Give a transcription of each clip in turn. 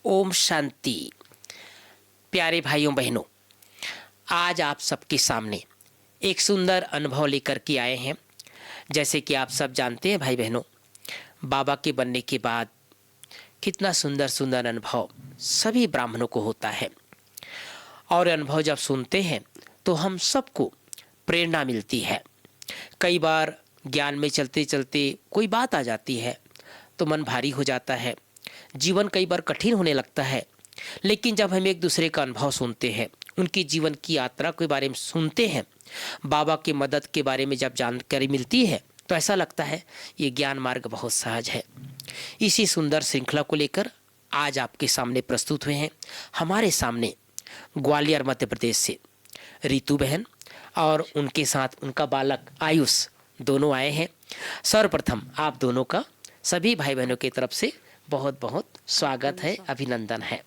ओम शांति। प्यारे भाइयों बहनों, आज आप सबके सामने एक सुंदर अनुभव लेकर के आए हैं। जैसे कि आप सब जानते हैं भाई बहनों, बाबा के बनने के बाद कितना सुंदर सुंदर अनुभव सभी ब्राह्मणों को होता है। और अनुभव जब सुनते हैं तो हम सबको प्रेरणा मिलती है। कई बार ज्ञान में चलते चलते कोई बात आ जाती है तो मन भारी हो जाता है, जीवन कई बार कठिन होने लगता है। लेकिन जब हम एक दूसरे का अनुभव सुनते हैं, उनकी जीवन की यात्रा के बारे में सुनते हैं, बाबा की मदद के बारे में जब जानकारी मिलती है तो ऐसा लगता है ये ज्ञान मार्ग बहुत सहज है। इसी सुंदर श्रृंखला को लेकर आज आपके सामने प्रस्तुत हुए हैं। हमारे सामने ग्वालियर मध्य प्रदेश से रितु बहन और उनके साथ उनका बालक आयुष दोनों आए हैं। सर्वप्रथम आप दोनों का सभी भाई बहनों की तरफ से बहुत बहुत स्वागत है, अभिनंदन है।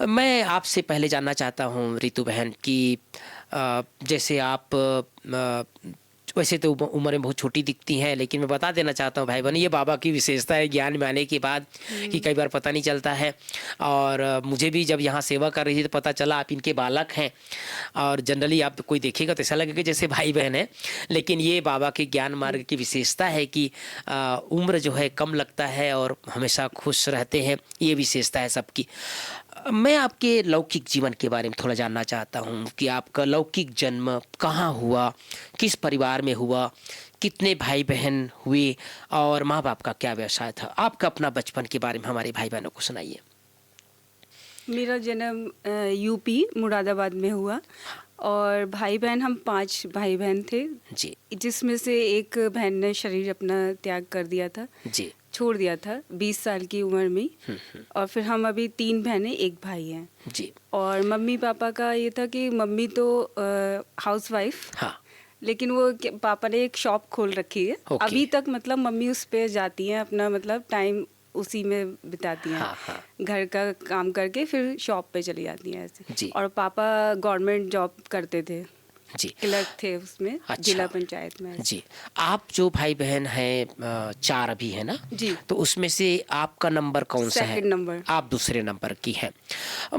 मैं आपसे पहले जानना चाहता हूँ रितु बहन कि जैसे आप वैसे तो उम्र में बहुत छोटी दिखती हैं, लेकिन मैं बता देना चाहता हूँ भाई बहन, ये बाबा की विशेषता है ज्ञान में आने के बाद कि कई बार पता नहीं चलता है। और मुझे भी जब यहाँ सेवा कर रही थी तो पता चला आप इनके बालक हैं। और जनरली आप कोई देखेगा तो ऐसा लगेगा जैसे भाई बहन है, लेकिन ये बाबा के ज्ञान मार्ग की विशेषता है कि उम्र जो है कम लगता है और हमेशा खुश रहते हैं। ये विशेषता है सबकी। मैं आपके लौकिक जीवन के बारे में थोड़ा जानना चाहता हूँ कि आपका लौकिक जन्म कहाँ हुआ, किस परिवार में हुआ, कितने भाई बहन हुए और माँ बाप का क्या व्यवसाय था। आपका अपना बचपन के बारे में हमारे भाई बहनों को सुनाइए। मेरा जन्म यूपी मुरादाबाद में हुआ और भाई बहन हम 5 भाई बहन थे जी, जिसमें से एक बहन ने शरीर अपना त्याग कर दिया था जी, छोड़ दिया था 20 साल की उम्र में। और फिर हम अभी 3 बहनें एक भाई हैं जी। और मम्मी पापा का ये था कि मम्मी तो हाउस वाइफ, हाँ, लेकिन वो पापा ने एक शॉप खोल रखी है। ओके। अभी तक मतलब मम्मी उस पे जाती हैं, अपना मतलब टाइम उसी में बिताती हैं। हाँ, हाँ। घर का काम करके फिर शॉप पे चली जाती हैं ऐसे। जी। और पापा गवर्नमेंट जॉब करते थे, जी, क्लर्क थे उसमें, अच्छा। जिला पंचायत में। जी। आप जो भाई बहन हैं 4 अभी है ना जी। तो उसमें से आपका नंबर कौन सा है? Second number. आप दूसरे नंबर की हैं।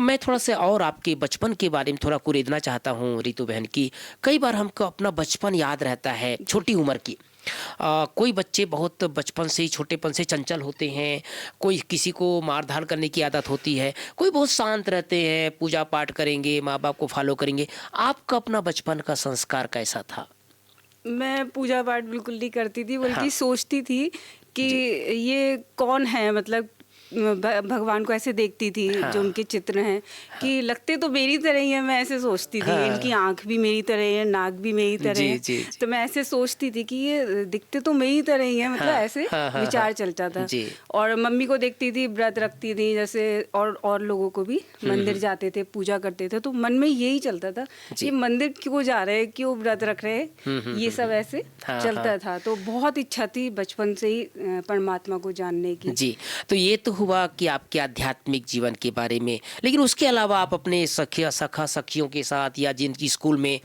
मैं थोड़ा सा और आपके बचपन के बारे में थोड़ा कुरेदना चाहता हूँ रितु बहन की। कई बार हमको अपना बचपन याद रहता है, छोटी उम्र की। कोई बच्चे बहुत बचपन से ही छोटेपन से चंचल होते हैं, कोई किसी को मार धाड़ करने की आदत होती है, कोई बहुत शांत रहते हैं, पूजा पाठ करेंगे, माँ बाप को फॉलो करेंगे। आपका अपना बचपन का संस्कार कैसा था? मैं पूजा पाठ बिल्कुल नहीं करती थी, बल्कि हाँ। सोचती थी कि ये कौन है, मतलब भगवान को ऐसे देखती थी। हाँ। जो उनके चित्र हैं कि लगते तो मेरी तरह ही है, मैं ऐसे सोचती थी। हाँ। इनकी आंख भी मेरी तरह है, नाक भी मेरी तरह जी, है। जी, जी। तो मैं ऐसे सोचती थी कि ये दिखते तो मेरी तरह ही है, मतलब हाँ, ऐसे हाँ, हाँ, विचार हाँ। चलता था। जी। और मम्मी को देखती थी, व्रत रखती थी जैसे, और लोगों को भी मंदिर जाते थे, पूजा करते थे, तो मन में यही चलता था ये मंदिर क्यों जा रहे हैं, क्यों व्रत रख रहे हैं, ये सब ऐसे हाँ, चलता हाँ। था। तो बहुत इच्छा थी बचपन से ही परमात्मा को जानने की। जी, तो ये तो हुआ कि आपके आध्यात्मिक जीवन के बारे में, लेकिन उसके अलावा आप अपने सखा सखियों के साथ या जिनकी स्कूल में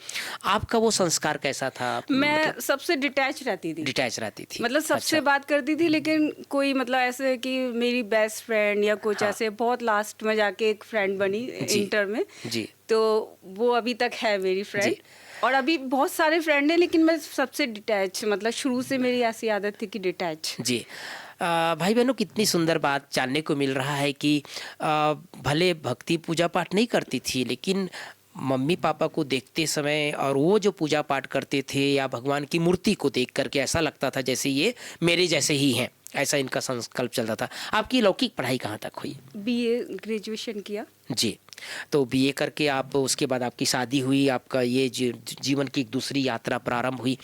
आपका वो संस्कार कैसा था? मैं मतलब सबसे डिटैच रहती थी। डिटैच रहती थी, मतलब सबसे अच्छा। बात करती थी, लेकिन कोई मतलब ऐसे कि मेरी बेस्ट फ्रेंड या कुछ हाँ। ऐसे, बहुत लास्ट में जाके एक फ्रेंड बनी जी, इंटर में। जी, तो वो अभी तक है मेरी फ्रेंड। और अभी बहुत सारे फ्रेंड हैं, लेकिन मैं सबसे डिटैच, मतलब शुरू से मेरी ऐसी आदत थी कि डिटैच। जी। भाई बहनों, कितनी सुंदर बात जानने को मिल रहा है कि भले भक्ति पूजा पाठ नहीं करती थी, लेकिन मम्मी पापा को देखते समय और वो जो पूजा पाठ करते थे या भगवान की मूर्ति को देख करके ऐसा लगता था जैसे ये मेरे जैसे ही हैं, ऐसा इनका संकल्प चलता था। आपकी लौकिक पढ़ाई कहाँ तक हुई? बीए ग्रेजुएशन किया। जी, तो बीए करके आप उसके बाद आपकी शादी हुई, आपका ये जीवन की एक दूसरी यात्रा प्रारंभ हुई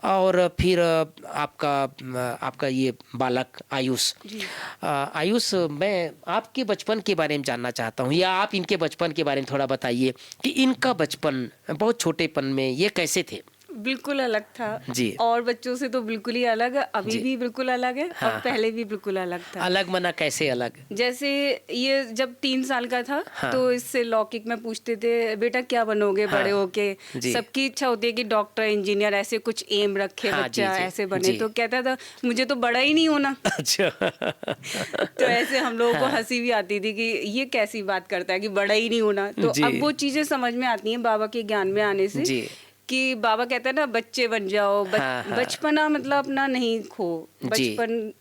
और फिर आपका ये बालक आयुष। आयुष, मैं आपके बचपन के बारे में जानना चाहता हूँ, या आप इनके बचपन के बारे में थोड़ा बताइए कि इनका बचपन बहुत छोटेपन में ये कैसे थे? बिल्कुल अलग था जी। और बच्चों से तो बिल्कुल ही अलग है, अभी जी। भी बिल्कुल अलग है हाँ, और पहले भी बिल्कुल अलग था। अलग मना कैसे अलग? जैसे ये जब 3 साल का था हाँ। तो इससे लौकिक में पूछते थे बेटा क्या बनोगे हाँ। बड़े होके। जी। सबकी इच्छा होती है कि डॉक्टर इंजीनियर ऐसे कुछ एम रखे हाँ, जी, बच्चा जी, ऐसे बने, जी। तो कहता था मुझे तो बड़ा ही नहीं होना। अच्छा। तो ऐसे हम लोगों को हाँ। हंसी भी आती थी कि ये कैसी बात करता है कि बड़ा ही नहीं होना। तो जी। अब वो चीजें समझ में आती हैं बाबा के ज्ञान में आने से जी। कि बाबा कहता है ना बच्चे बन जाओ, हाँ, हाँ। बचपना मतलब अपना नहीं खो, जी। बचपन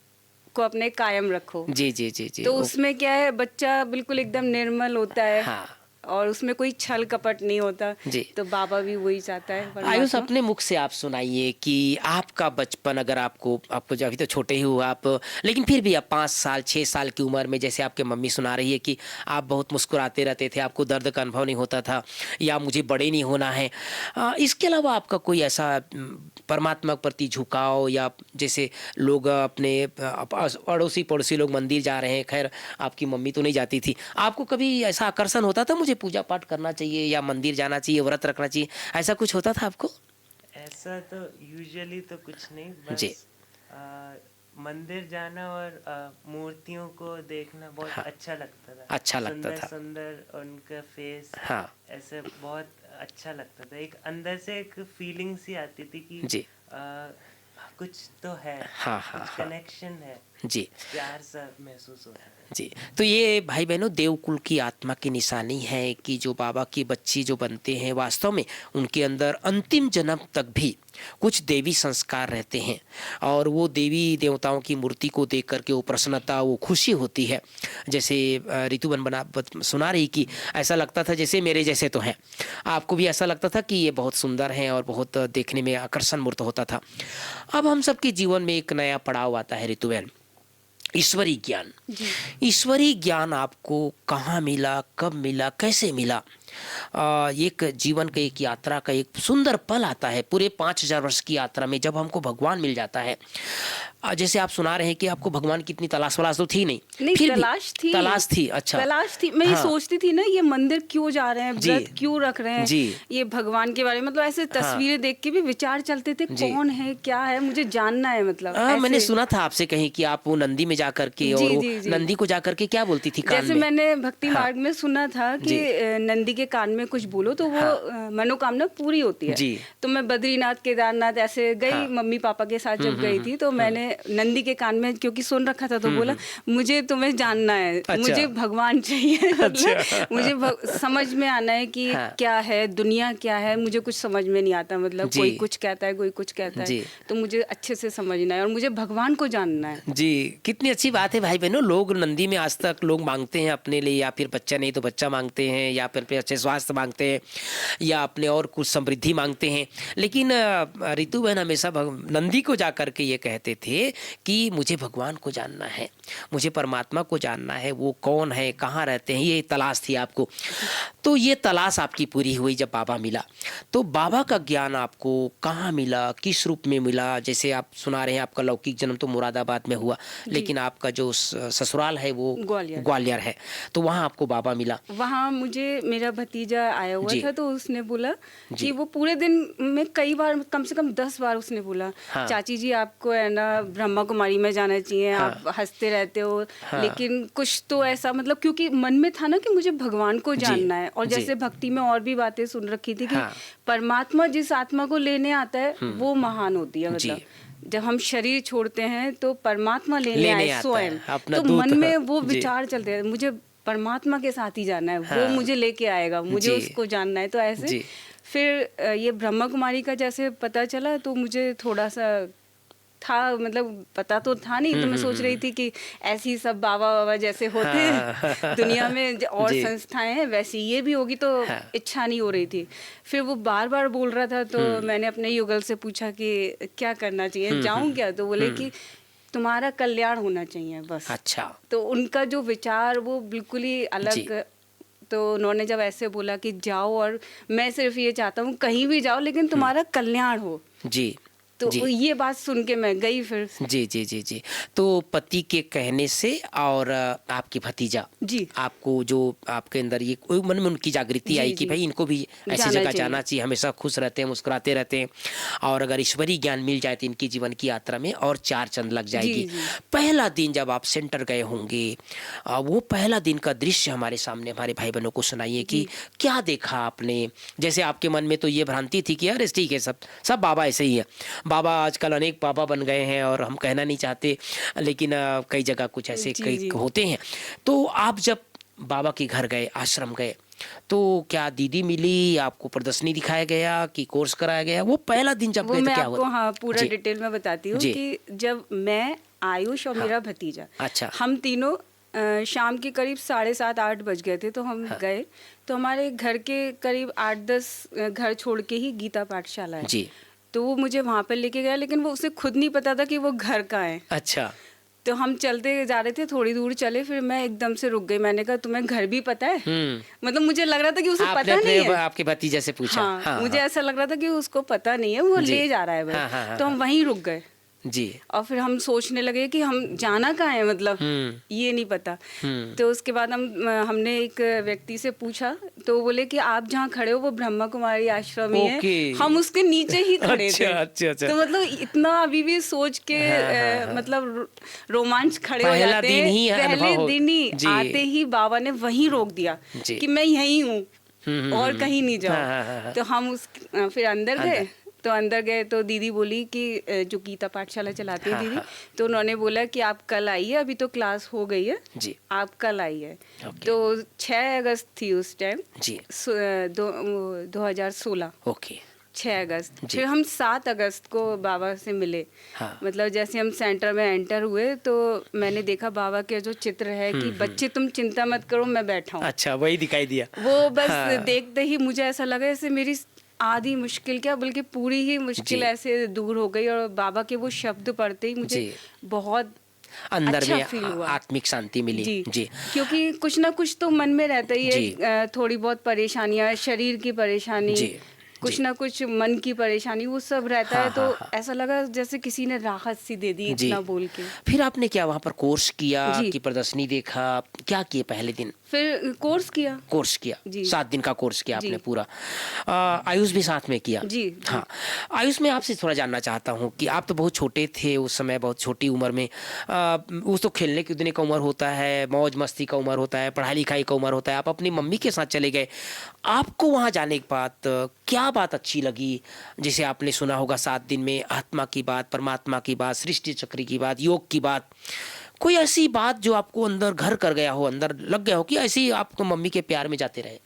को अपने कायम रखो। जी, जी, जी, जी। तो उसमें क्या है बच्चा बिल्कुल एकदम निर्मल होता है हाँ। और उसमें कोई छल कपट नहीं होता। जी। तो बाबा भी वही चाहता है आयुष, परमात्मा। अपने मुख से आप सुनाइए कि आपका बचपन, अगर आपको जो अभी तो छोटे ही हो आप, लेकिन फिर भी आप 5 साल 6 साल की उम्र में, जैसे आपके मम्मी सुना रही है कि आप बहुत मुस्कुराते रहते थे, आपको दर्द का अनुभव नहीं होता था, या मुझे बड़े नहीं होना है, इसके अलावा आपका कोई ऐसा परमात्मा के प्रति झुकाव, या जैसे लोग अपने अड़ोसी पड़ोसी लोग मंदिर जा रहे हैं, खैर आपकी मम्मी तो नहीं जाती थी, आपको कभी ऐसा आकर्षण होता था मुझे पूजा पाठ करना चाहिए या मंदिर जाना चाहिए, व्रत रखना चाहिए, ऐसा कुछ होता था आपको? ऐसा तो यूजुअली तो कुछ नहीं, जी। बस मंदिर जाना और मूर्तियों को देखना बहुत हाँ। अच्छा लगता था। अच्छा लगता सुंदर था। सुंदर उनका फेस, हाँ। ऐसे बहुत अच्छा लगता था। एक अंदर से एक फीलिंग सी आती थी कि जी। कुछ तो है, हाँ, हाँ, कुछ हाँ। कनेक्शन है, जी। प्यार सा महसूस होता है। जी, तो ये भाई बहनों देवकुल की आत्मा की निशानी है कि जो बाबा की बच्ची जो बनते हैं, वास्तव में उनके अंदर अंतिम जन्म तक भी कुछ देवी संस्कार रहते हैं, और वो देवी देवताओं की मूर्ति को देख करके वो प्रसन्नता, वो खुशी होती है। जैसे ऋतुबन सुना रही कि ऐसा लगता था जैसे मेरे जैसे तो हैं, आपको भी ऐसा लगता था कि ये बहुत सुंदर हैं और बहुत देखने में आकर्षण मूर्त होता था। अब हम सबके जीवन में एक नया पड़ाव आता है ऋतुबेन, ईश्वरी ज्ञान। जी। ईश्वरी ज्ञान आपको कहाँ मिला, कब मिला, कैसे मिला? एक जीवन का एक यात्रा का एक सुंदर पल आता है पूरे 5000 वर्ष की यात्रा में, जब हमको भगवान मिल जाता है। जैसे आप सुना रहे हैं कि आपको भगवान की इतनी तलाश वलाश तो थी नहीं, नहीं, फिर भी तलाश थी। तलाश थी। अच्छा, तलाश थी। मैं ये हाँ। सोचती थी ना ये मंदिर क्यों जा रहे हैं, जी। व्रत क्यों रख रहे हैं, जी। ये भगवान के बारे में मतलब ऐसे तस्वीरें देख के भी विचार चलते थे जी। कौन है क्या है, मुझे जानना है मतलब मैंने ऐसे। सुना था आपसे कहीं कि आप वो नंदी में जाकर के, जी, और वो जी, जी। नंदी को जाकर के क्या बोलती थी कान जैसे में? मैंने भक्ति हाँ। मार्ग में सुना था कि जी। नंदी के कान में कुछ बोलो तो वो हाँ। मनोकामना पूरी होती है। जी। तो मैं बद्रीनाथ केदारनाथ ऐसे गई, हाँ। मम्मी पापा के साथ जब गई थी तो मैंने नंदी के कान में क्योंकि सुन रखा था तो बोला मुझे तुम्हें जानना है, अच्छा। मुझे भगवान चाहिए। अच्छा। मुझे समझ में आना है कि हाँ। क्या है दुनिया, क्या है, मुझे कुछ समझ में नहीं आता। मतलब जी। कोई कुछ कहता है, कोई कुछ कहता है, जी। तो मुझे अच्छे से समझना है और मुझे भगवान को जानना है। जी, कितनी अच्छी बात है भाई बहनों। लोग नंदी में आज तक लोग मांगते हैं अपने लिए, या फिर बच्चा नहीं तो बच्चा मांगते हैं, या फिर अच्छे स्वास्थ्य मांगते हैं, या अपने और कुछ समृद्धि मांगते हैं। लेकिन रितु बहन हमेशा नंदी को जा करके ये कहते थे कि मुझे भगवान को जानना है, मुझे परमात्मा को जानना है, वो कौन है, कहाँ रहते हैं, ये तलाश थी आपको। तो ये तलाश आपकी पूरी हुई जब बाबा मिला। तो बाबा का ज्ञान आपको कहाँ मिला, किस रूप में मिला? जैसे आप सुना रहे हैं आपका लौकिक जन्म तो मुरादाबाद में हुआ, लेकिन आपका जो ससुराल है वो ग्वालियर है, तो वहाँ आपको बाबा मिला। वहाँ मुझे मेरा भतीजा आया हुआ जी। था तो उसने बोला जी। कि वो पूरे दिन में कई बार, कम से कम 10 बार उसने बोला हाँ। चाची जी आपको है ना ब्रह्मा कुमारी में जाना चाहिए। हाँ। आप हंसते रहते हो। हाँ। लेकिन कुछ तो ऐसा मतलब क्योंकि मन में था ना कि मुझे भगवान को जी। जानना है। और जी। जैसे भक्ति में और भी बातें सुन रखी थी कि हाँ। परमात्मा जिस आत्मा को लेने आता है वो महान होती है। जी। मतलब जब हम शरीर छोड़ते हैं तो परमात्मा लेने आए आता है, स्वयं। अपना तो दूत। मन में वो जी। विचार चलते हैं मुझे परमात्मा के साथ ही जाना है। हाँ। वो मुझे लेके आएगा, मुझे जी। उसको जानना है। तो ऐसे जी। फिर ये ब्रह्मा कुमारी का जैसे पता चला तो मुझे थोड़ा सा था, मतलब पता तो था नहीं। तो मैं सोच रही थी कि ऐसे ही सब बाबा बाबा जैसे होते हाँ। दुनिया में और जी। संस्थाएं हैं वैसी ये भी होगी, तो हाँ। इच्छा नहीं हो रही थी। फिर वो बार बार बोल रहा था तो मैंने अपने युगल से पूछा कि क्या करना चाहिए, जाऊं क्या? तो बोले कि तुम्हारा कल्याण होना चाहिए बस। अच्छा। तो उनका जो विचार वो बिल्कुल ही जी। अलग। तो उन्होंने जब ऐसे बोला कि जाओ और मैं सिर्फ ये चाहता हूँ कहीं भी जाओ लेकिन तुम्हारा कल्याण हो, जी। तो जी। ये बात सुन के मैं गई फिर। जी जी जी जी। तो पति के कहने से और आपकी भतीजा जी आपको जो आपके अंदर ये कोई मन में उनकी जागृति जी, आई कि जी। भाई इनको भी ऐसी जाना जगह चाहिए। जाना चाहिए, हमेशा खुश रहते हैं, मुस्कुराते रहते हैं, और अगर ईश्वरीय ज्ञान मिल जाए तो इनकी जीवन की यात्रा में और चार चंद लग जाएगी। जी। पहला दिन जब आप सेंटर गए होंगे, वो पहला दिन का दृश्य हमारे सामने, हमारे भाई बहनों को सुनाइए कि क्या देखा आपने। जैसे आपके मन में तो ये भ्रांति थी कि अरे ठीक है, सब सब बाबा ऐसे ही है, बाबा आजकल अनेक बाबा बन गए हैं और हम कहना नहीं चाहते, लेकिन कई जगह कुछ ऐसे जी, कई जी। होते हैं। तो आप जब बाबा के घर गए, आश्रम गए, तो क्या दीदी मिली, आपको प्रदर्शनी दिखाया गया कि कोर्स कराया गया? वो पहला दिन जब वो गए तो मैं क्या आपको हुआ? हाँ पूरा जी। डिटेल में बताती हूँ जी। कि जब मैं, आयुष और हाँ। मेरा भतीजा, अच्छा। हम तीनों शाम के करीब 7:30-8 बज गए थे, तो हम गए। तो हमारे घर के करीब 8-10 घर छोड़ के ही गीता पाठशाला है। जी। तो वो मुझे वहाँ पर लेके गया, लेकिन वो उसे खुद नहीं पता था कि वो घर कहाँ है। अच्छा। तो हम चलते जा रहे थे, थोड़ी दूर चले, फिर मैं एकदम से रुक गई। मैंने कहा तुम्हें घर भी पता है? मतलब मुझे लग रहा था कि उसे आपने पता नहीं है। आपके भतीजे से पूछा? हाँ, मुझे ऐसा लग रहा था कि उसको पता नहीं है, वो जी। ले जा रहा है बस। हाँ, हाँ, हाँ, तो हम वहीं रुक गए जी। और फिर हम सोचने लगे कि हम जाना कहाँ है, मतलब ये नहीं पता। तो उसके बाद हमने एक व्यक्ति से पूछा, तो वो बोले कि आप जहाँ खड़े हो वो ब्रह्मा कुमारी आश्रम ही ओके। है। हम उसके नीचे ही खड़े अच्छा, थे। अच्छा, अच्छा। तो मतलब इतना अभी भी सोच के मतलब रोमांच खड़े हो पहला जाते दिन ही हैं। अनुभव पहले हो- दिन ही जी। आते ही बाबा ने वहीं रोक दिया जी। कि मैं यहीं हूँ और कहीं नहीं हाँ, हाँ, हाँ। जाओ। तो हम फिर अंदर गए। तो अंदर गए तो दीदी बोली कि जो गीता पाठशाला चलाती है हाँ, दीदी, हाँ। तो उन्होंने बोला कि आप कल आइए, अभी तो क्लास हो गई है, जी। आप कल आइए। ओके। तो 6 अगस्त थी उस टाइम, जी। 2016, ओके। 6 अगस्त। जी। फिर हम 7 अगस्त को बाबा से मिले। हाँ। मतलब जैसे हम सेंटर में एंटर हुए तो मैंने देखा बाबा के जो चित्र है कि बच्चे तुम चिंता मत करो, मैं बैठा हूँ। अच्छा, वही दिखाई दिया। वो बस हाँ। देखते ही मुझे ऐसा लगा जैसे मेरी आधी मुश्किल, क्या बल्कि पूरी ही मुश्किल जी। ऐसे दूर हो गई। और बाबा के वो शब्द पढ़ते ही मुझे जी। बहुत अंदर अच्छा में फील हुआ। आत्मिक शांति मिली। जी। जी। क्योंकि कुछ ना कुछ तो मन में रहता ही जी। है, थोड़ी बहुत परेशानियां, शरीर की परेशानी, जी। कुछ जी। ना कुछ मन की परेशानी, वो सब रहता हाँ, है। तो हाँ, हाँ। ऐसा लगा जैसे किसी ने राहत सी दे दी जी। इतना बोल के। फिर आपने क्या वहाँ पर कोर्स किया जी। कि प्रदर्शनी देखा, क्या किए पहले दिन? फिर कोर्स किया। कोर्स किया, जी। 7 दिन का कोर्स किया आपने जी। पूरा। आयुष भी साथ में किया? जी। हाँ। आयुष, मैं आपसे थोड़ा जानना चाहता हूँ कि आप तो बहुत छोटे थे उस समय, बहुत छोटी उम्र में। उस तो खेलने कूदने का उम्र होता है, मौज मस्ती का उम्र होता है, पढ़ाई लिखाई का उम्र होता है। आप अपनी मम्मी के साथ चले गए, आपको वहाँ जाने के बाद क्या बात अच्छी लगी? जैसे आपने सुना होगा 7 दिन में आत्मा की बात, परमात्मा की बात, सृष्टि चक्र की बात, योग की बात, कोई ऐसी बात जो आपको अंदर घर कर गया हो, अंदर लग गया हो कि ऐसे ही आपको मम्मी के प्यार में जाते रहे?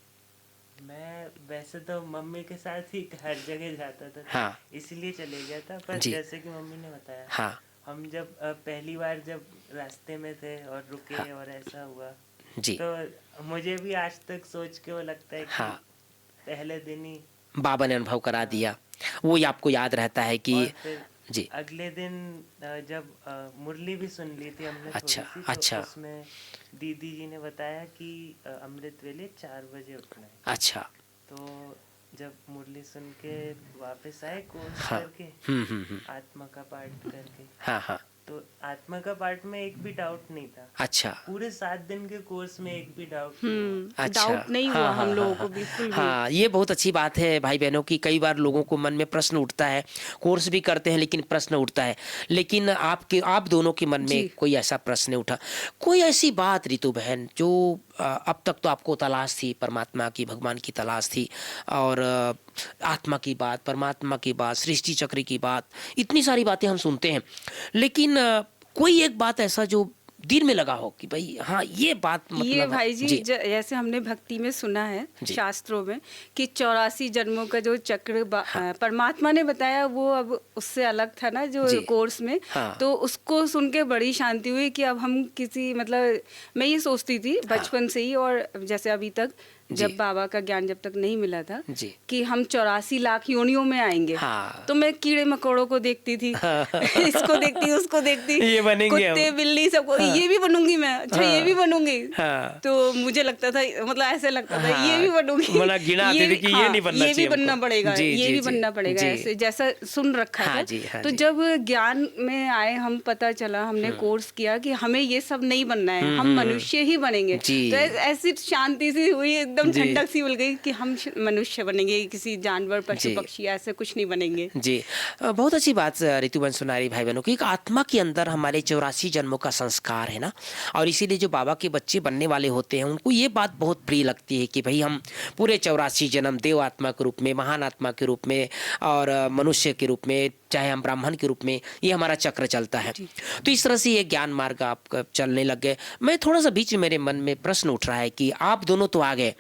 मैं वैसे तो मम्मी के साथ ही हर जगह जाता था, हाँ। इसलिए चले गया था। पर जी। जैसे कि मम्मी ने बताया, हाँ। हम जब पहली बार जब रास्ते में थे और रुके, हाँ। और ऐसा हुआ, जी। तो मुझे भी आज तक सोच के वो लगता है कि हाँ। पहले दिन ही। बाबा ने अनुभव करा दिया, वो ही आपको याद रहता है कि और फिर जी। अगले दिन जब मुरली भी सुन ली थी हमने अच्छा, थोड़ी सी, तो अच्छा। उसमें दीदी जी ने बताया कि अमृत वेले 4 बजे उठना है। अच्छा। तो जब मुरली सुन के वापस आए कोर्स हाँ। करके, आत्मा का पाठ करके, हाँ हाँ। तो आत्मा का पाठ में एक भी डाउट नहीं था। अच्छा। पूरे 7 दिन के कोर्स में एक भी डाउट नहीं हुआ। अच्छा। डाउट नहीं हुआ हम लोगों को बिल्कुल भी। हाँ, ये बहुत अच्छी बात है भाई बहनों की। कई बार लोगों को मन में प्रश्न उठता है, कोर्स भी करते हैं लेकिन प्रश्न उठता है, लेकिन आप दोनों के मन में जी। कोई ऐसा प्रश्न नहीं उठा। कोई ऐसी बात रितु बहन जो अब तक तो आपको तलाश थी, परमात्मा की, भगवान की तलाश थी, और आत्मा की बात, परमात्मा की बात, सृष्टि चक्र की बात, इतनी सारी बातें हम सुनते हैं, लेकिन कोई एक बात ऐसा जो दिल में लगा हो कि भाई हाँ ये बात मतलब ये भाई जी, जी। जैसे हमने भक्ति में सुना है जी। शास्त्रों में कि 84 जन्मों का जो चक्र परमात्मा ने बताया, वो अब उससे अलग था ना जो जी। कोर्स में। हाँ। तो उसको सुन के बड़ी शांति हुई कि अब हम किसी, मतलब मैं ये सोचती थी बचपन से ही, और जैसे अभी तक जब बाबा का ज्ञान जब तक नहीं मिला था जी। कि हम 84 लाख योनियों में आएंगे। हाँ। तो मैं कीड़े मकोड़ों को देखती थी इसको देखती, उसको देखती, ये बनेंगे कुत्ते हम। बिल्ली सबको, ये भी बनूंगी मैं, अच्छा ये भी बनूंगी। हाँ। तो मुझे लगता था, मतलब ऐसे लगता था हाँ, ये भी बनूंगी, मतलब गिना आती थी कि ये नहीं बनना ये भी चाहिए बनना हमको। पड़ेगा, जी, ये जी, भी जी, बनना पड़ेगा, जी। ऐसे जैसा सुन रखा हाँ था। जी, हाँ तो जी। जब ज्ञान में आए हम, पता चला, हमने कोर्स किया कि हमें ये सब नहीं बनना है, हम मनुष्य ही बनेंगे। जी। तो ऐसी शांति सी हुई, एकदम जी। ठंडक सी मिल गई कि हम मनुष्य बनेंगे, किसी जानवर पशु जी। पक्षी ऐसे कुछ नहीं बनेंगे। जी। बहुत अच्छी बात ऋतुबन सुनारी भाई बहनों की, एक आत्मा के अंदर हमारे 84 जन्मों का संस्कार है ना, और इसीलिए जो बाबा के बच्चे बनने वाले होते हैं उनको ये बात बहुत प्रिय लगती है कि भाई हम पूरे 84 जन्म देव आत्मा के रूप में, महान आत्मा के रूप में और मनुष्य के रूप में, चाहे हम ब्राह्मण के रूप में, ये हमारा चक्र चलता है। तो इस तरह से ये ज्ञान मार्ग आप चलने लग गए। मैं थोड़ा सा बीच में मेरे मन में प्रश्न उठ रहा है कि आप दोनों तो आ गए,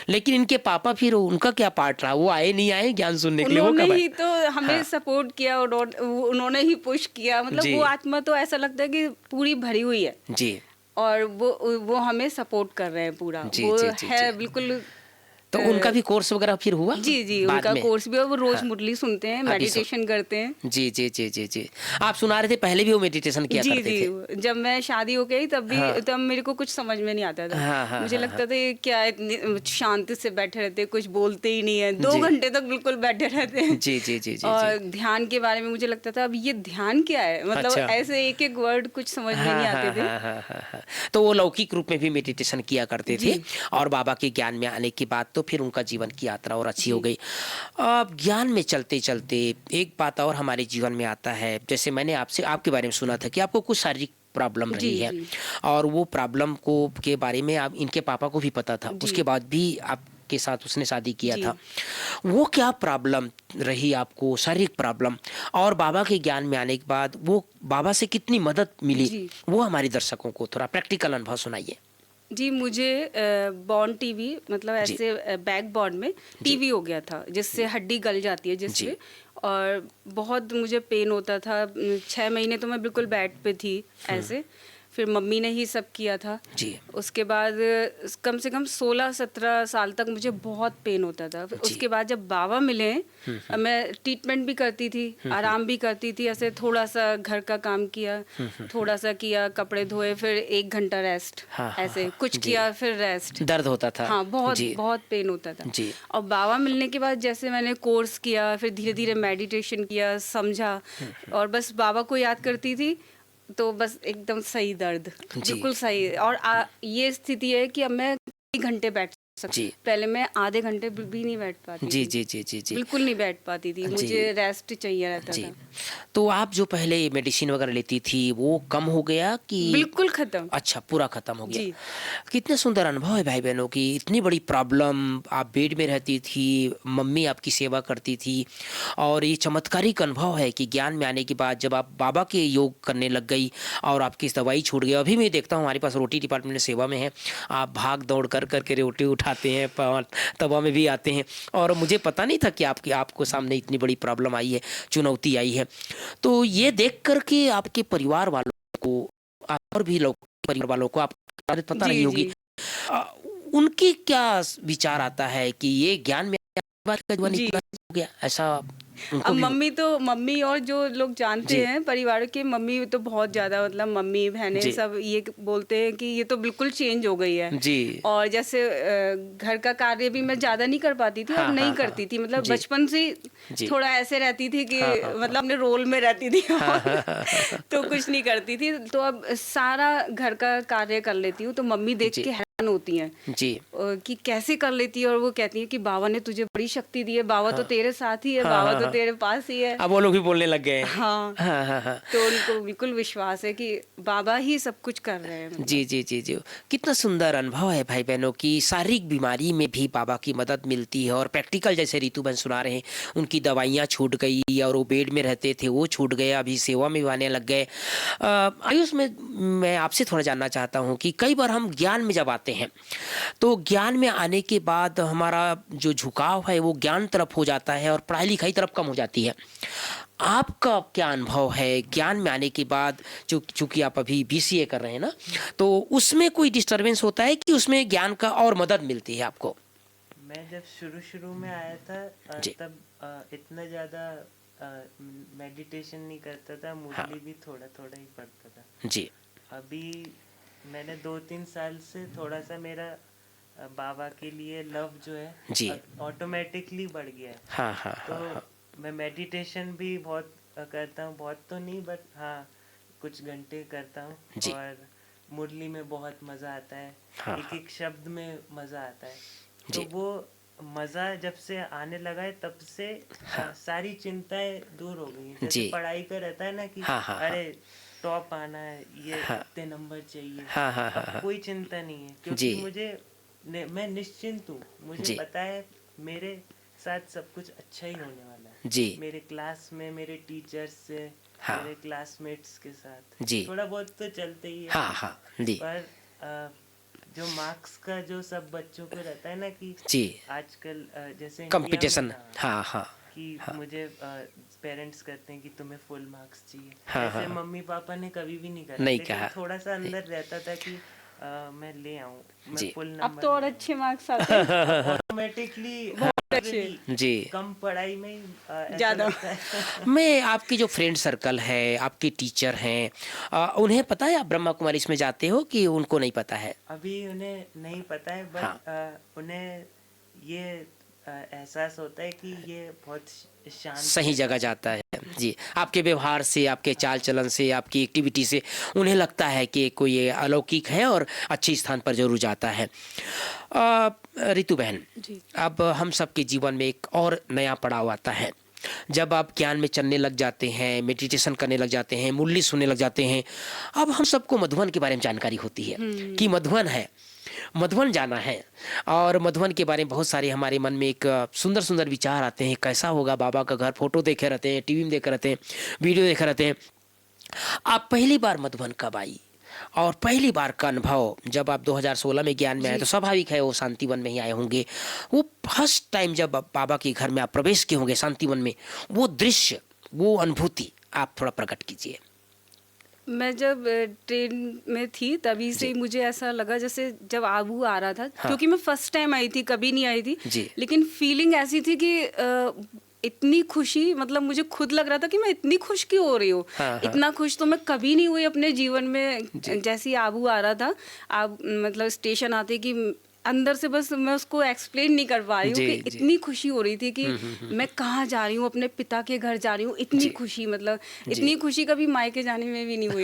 लेकिन इनके पापा फिर उनका क्या पार्ट रहा? वो आए नहीं आए ज्ञान सुनने के लिए? वो उन्होंने कब आए? ही तो हमें हाँ। सपोर्ट किया, उन्होंने ही पुश किया, मतलब जी। वो आत्मा तो ऐसा लगता है कि पूरी भरी हुई है जी। और वो हमें सपोर्ट कर रहे हैं पूरा। जी, वो जी, जी, है जी। बिल्कुल। तो उनका भी कोर्स वगैरह फिर हुआ? जी जी, बाद उनका में? कोर्स भी है, वो रोज हाँ। मुरली सुनते हैं, अभी मेडिटेशन करते हैं। जी जी जी जी जी। आप सुना रहे थे पहले भी वो मेडिटेशन किया जी करते जी, थे? जब मैं शादी हो गई तब भी हाँ। तब मेरे को कुछ समझ में नहीं आता था। हाँ, हाँ, मुझे हाँ, लगता था ये क्या, इतनी शांति से बैठे रहते, कुछ बोलते ही नहीं है, 2 जी। घंटे तक बिल्कुल बैठे रहते हैं। जी जी जी जी और जी। ध्यान के बारे में मुझे लगता था अब ये ध्यान क्या है, मतलब अच्छा। ऐसे एक एक वर्ड कुछ समझ में नहीं आते थे। हाँ। तो वो लौकिक रूप में भी मेडिटेशन किया करते थे, जी। और बाबा के ज्ञान में आने के बाद तो फिर उनका जीवन की यात्रा और अच्छी हो गई। अब ज्ञान में चलते चलते एक बात और हमारे जीवन में आता है, जैसे मैंने आपसे आपके बारे में सुना था कि आपको कुछ शारीरिक प्रॉब्लम रही जी, है, जी। और वो प्रॉब्लम को के बारे में आप इनके पापा को भी पता था, जी। उसके बाद भी आपके साथ उसने शादी किया जी। था। वो क्या प्रॉब्लम रही आपको, शारीरिक प्रॉब्लम, और बाबा के ज्ञान में आने के बाद वो बाबा से कितनी मदद मिली, जी। वो हमारे दर्शकों को थोड़ा प्रैक्टिकल अनुभव सुनाइए। जी, मुझे बॉर्न टीवी, मतलब जी। ऐसे बैक बोन में टीवी हो गया था, जिससे हड्डी गल जाती है जिससे, जी। और बहुत मुझे पेन होता था। 6 महीने तो मैं बिल्कुल बेड पे थी ऐसे। फिर मम्मी ने ही सब किया था। जी। उसके बाद कम से कम 16-17 साल तक मुझे बहुत पेन होता था। फिर उसके बाद जब बाबा मिले, मैं ट्रीटमेंट भी करती थी, आराम भी करती थी, ऐसे थोड़ा सा घर का काम किया, थोड़ा सा किया, कपड़े धोए, फिर 1 घंटा रेस्ट, हाँ, ऐसे हाँ, कुछ जी। किया, फिर रेस्ट। दर्द होता था? हाँ, बहुत जी। बहुत पेन होता था। जी। और बाबा मिलने के बाद जैसे मैंने कोर्स किया, फिर धीरे धीरे मेडिटेशन किया, समझा, और बस बाबा को याद करती थी, तो बस एकदम सही दर्द, जी। बिल्कुल सही। और ये स्थिति है कि अब मैं कई घंटे बैठ सकती, जी। पहले मैं आधे घंटे भी नहीं बैठ पाती जी थी। जी जी जी जी। बिल्कुल नहीं बैठ पाती थी, जी। मुझे रेस्ट चाहिए रहता जी। था। तो आप जो पहले मेडिसिन वगैरह लेती थी वो कम हो गया कि? बिल्कुल खत्म। अच्छा, पूरा खत्म हो गया। जी। कितने सुंदर अनुभव है भाई बहनों की, इतनी बड़ी प्रॉब्लम, आप बेड में रहती थी, मम्मी आपकी सेवा करती थी, और ये चमत्कारिक अनुभव है कि ज्ञान में आने के बाद जब आप बाबा के योग करने लग गई और आपकी दवाई छूट गई। अभी मैं देखता हूँ हमारे पास रोटी डिपार्टमेंट में सेवा में है, आप भाग दौड़ कर करके रोटी उठाते हैं, तवा में भी आते हैं, और मुझे पता नहीं था कि आपको सामने इतनी बड़ी प्रॉब्लम आई है, चुनौती आई है। तो ये देख करके आपके परिवार वालों को, और भी लोग परिवार वालों को आपकी आदत पता जी, नहीं होगी, जी। उनकी क्या विचार आता है कि ये ज्ञान में का जीवन जी। इतना हो गया, ऐसा उनको अब भी? मम्मी और जो लोग जानते जी। हैं परिवार के, मम्मी तो बहुत ज्यादा, मतलब मम्मी बहनें जी। सब ये बोलते हैं कि ये तो बिल्कुल चेंज हो गई है। जी। और जैसे घर का कार्य भी मैं ज्यादा नहीं कर पाती थी, हाँ, और नहीं हाँ, करती थी, मतलब जी। बचपन से जी। थोड़ा ऐसे रहती थी कि हाँ, हाँ, मतलब अपने रोल में रहती थी, हाँ, तो कुछ नहीं करती थी। तो अब सारा घर का कार्य कर लेती हूँ, तो मम्मी देख जी। के हैरान होती हैं जी। कि कैसे कर लेती है, और वो कहती है कि बाबा ने तुझे बड़ी शक्ति दी है, बाबा तो तेरे साथ ही है, हाँ, बाबा हाँ, तो हाँ। तेरे पास ही है। अब वो लोग भी बोलने लग गए हैं। हाँ। हाँ हाँ हाँ। तो उनको बिल्कुल विश्वास है कि बाबा ही सब कुछ कर रहे हैं, मतलब। जी जी जी जी। कितना सुंदर अनुभव है भाई बहनों की, शारीरिक बीमारी में भी बाबा की मदद मिलती है, और प्रैक्टिकल जैसे ऋतु बहन सुना रहे हैं, उनकी दवाइयाँ छूट गई और वो बेड में रहते थे वो छूट गया, अभी सेवा में आने लग गए। आयुष में मैं आपसे थोड़ा जानना चाहता हूँ कि कई बार हम ज्ञान में जब आते हैं तो ज्ञान में आने के बाद हमारा जो झुकाव है वो ज्ञान तरफ हो जाता है और पढ़ाई लिखाई तरफ कम हो जाती है। आपका क्या अनुभव है ज्ञान में आने के बाद? चूंकि आप अभी BCA कर रहे हैं ना, तो उसमें कोई डिस्टरबेंस होता है कि उसमें ज्ञान का और मदद मिलती है आपको? मैं जब शुरू में आया था जी। तब इतना ज़्यादा मेडिटेशन नहीं करता था, मुरली भी थोड़ा थोड़ा ही पढ़ता था। जी। अभी मैंने 2-3 साल से थोड़ा सा मेरा बाबा के लिए लव जो जी। है ऑटोमेटिकली बढ़ गया है। हाँ हाँ तो हाँ हाँ। मैं मेडिटेशन भी बहुत करता हूँ, बहुत तो नहीं बट हाँ कुछ घंटे करता हूँ। जी। और मुरली में बहुत मज़ा आता है, हाँ, एक हाँ। एक शब्द में मज़ा आता है। तो जी। वो मज़ा जब से आने लगा है तब से सारी चिंताएं दूर हो गई हैं। जैसे जी। पढ़ाई का रहता है ना कि हाँ, हाँ, हाँ। अरे टॉप आना है, ये हाँ। इतने नंबर चाहिए, हाँ, हाँ, हाँ, अब हाँ। कोई चिंता नहीं है क्योंकि जी। मैं निश्चिंत हूँ। मुझे जी। पता है मेरे साथ सब कुछ अच्छा ही होने वाला है। जी। मेरे क्लास में मेरे टीचर्स से, हाँ। मेरे क्लासमेट्स के साथ जी। थोड़ा बहुत तो चलते ही है। हाँ हाँ जी। पर जो मार्क्स का जो सब बच्चों को रहता है ना कि जी। आजकल जैसे इंडिया में, कंपटीशन। हाँ, हाँ हाँ कि मुझे पेरेंट्स कहते हैं कि तुम्हें फुल मार्क्स चाहिए। हाँ, ऐसे हाँ। मम्मी पापा ने कभी भी नहीं कहा, नहीं लेकिन कहा। थोड़ा सा अंदर रहता था कि मैं ले आऊं, मैं जी। फुल अब नंबर तो और अच्छे मार्क्स आते हैं। ऑटोमेटिकली अच्छे। जी। कम पढ़ाई में ही ऐसा ज़्यादा। लगता है। मैं आपकी जो फ्रेंड सर्कल है, आपके टीचर हैं, उन्हें पता है आप ब्रह्मा कुमारी इसमें जाते हो कि उनको नहीं पता है? अभी उन्हें नहीं पता है हाँ। बट उन्हें ये एहसास होता है कि ये बहुत शांत सही जगह जाता है। जी। आपके व्यवहार से, आपके चाल चलन से, आपकी एक्टिविटी से उन्हें लगता है कि कोई ये अलौकिक है और अच्छे स्थान पर जरूर जाता है। रितु बहन, जी। अब हम सबके जीवन में एक और नया पड़ाव आता है। जब आप ज्ञान में चलने लग जाते हैं, मेडिटेशन करने लग जाते हैं, मुरली सुनने लग जाते हैं, अब हम सबको मधुबन के बारे में जानकारी होती है कि मधुबन है, मधुबन जाना है। और मधुबन के बारे में बहुत सारे हमारे मन में एक सुंदर सुंदर विचार आते हैं, कैसा होगा बाबा का घर, फोटो देखे रहते हैं, टीवी में देखे रहते हैं, वीडियो देखे रहते हैं। आप पहली बार मधुबन कब आई और पहली बार का अनुभव जब आप 2016 में ज्ञान में आए, तो स्वाभाविक है वो शांतिवन में ही आए होंगे। वो फर्स्ट टाइम जब बाबा के घर में आप प्रवेश किए होंगे शांतिवन में, वो दृश्य, वो अनुभूति आप थोड़ा प्रकट कीजिए। मैं जब ट्रेन में थी तभी से ही मुझे ऐसा लगा जैसे जब आबू आ रहा था, क्योंकि मैं फर्स्ट टाइम आई थी, कभी नहीं आई थी। जी। लेकिन फीलिंग ऐसी थी कि इतनी खुशी, मतलब मुझे खुद लग रहा था कि मैं इतनी खुश क्यों हो रही हूँ। हाँ। इतना खुश तो मैं कभी नहीं हुई अपने जीवन में। जैसे ही आबू आ रहा था, आप मतलब स्टेशन आते कि अंदर से बस मैं उसको एक्सप्लेन नहीं कर पा रही हूँ जी, कि जी। इतनी खुशी हो रही थी कि मैं कहाँ जा रही हूँ, अपने पिता के घर जा रही हूँ। इतनी खुशी, मतलब इतनी खुशी कभी मायके जाने में भी नहीं हुई।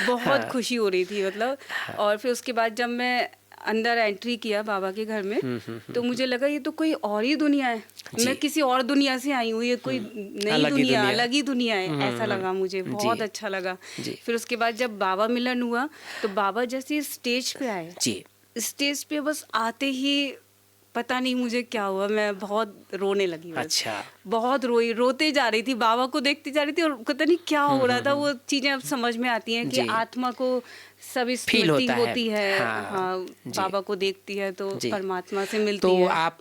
बहुत खुशी हो रही थी मतलब। और फिर उसके बाद जब मैं अंदर एंट्री किया बाबा के घर में, तो मुझे लगा ये तो कोई और ही दुनिया है। मैं किसी और दुनिया से आई हूँ, ये कोई नई अलग ही दुनिया, दुनिया। अलग ही दुनिया है, ऐसा लगा मुझे। बहुत अच्छा लगा। जी। फिर उसके बाद जब बाबा मिलन हुआ, तो बाबा जैसे स्टेज पे आए, जी। स्टेज पे बस आते ही पता नहीं मुझे क्या हुआ, मैं बहुत रोने लगी। बस अच्छा। बहुत रोई, रोते जा रही थी, बाबा को देखती जा रही थी, और पता नहीं क्या हो रहा था। वो चीजें अब समझ में आती हैं कि जी। आत्मा को सब फील स्मृति होता है। होती है। हाँ। हाँ, जी। बाबा को देखती है तो जी। परमात्मा से मिलती तो है। आप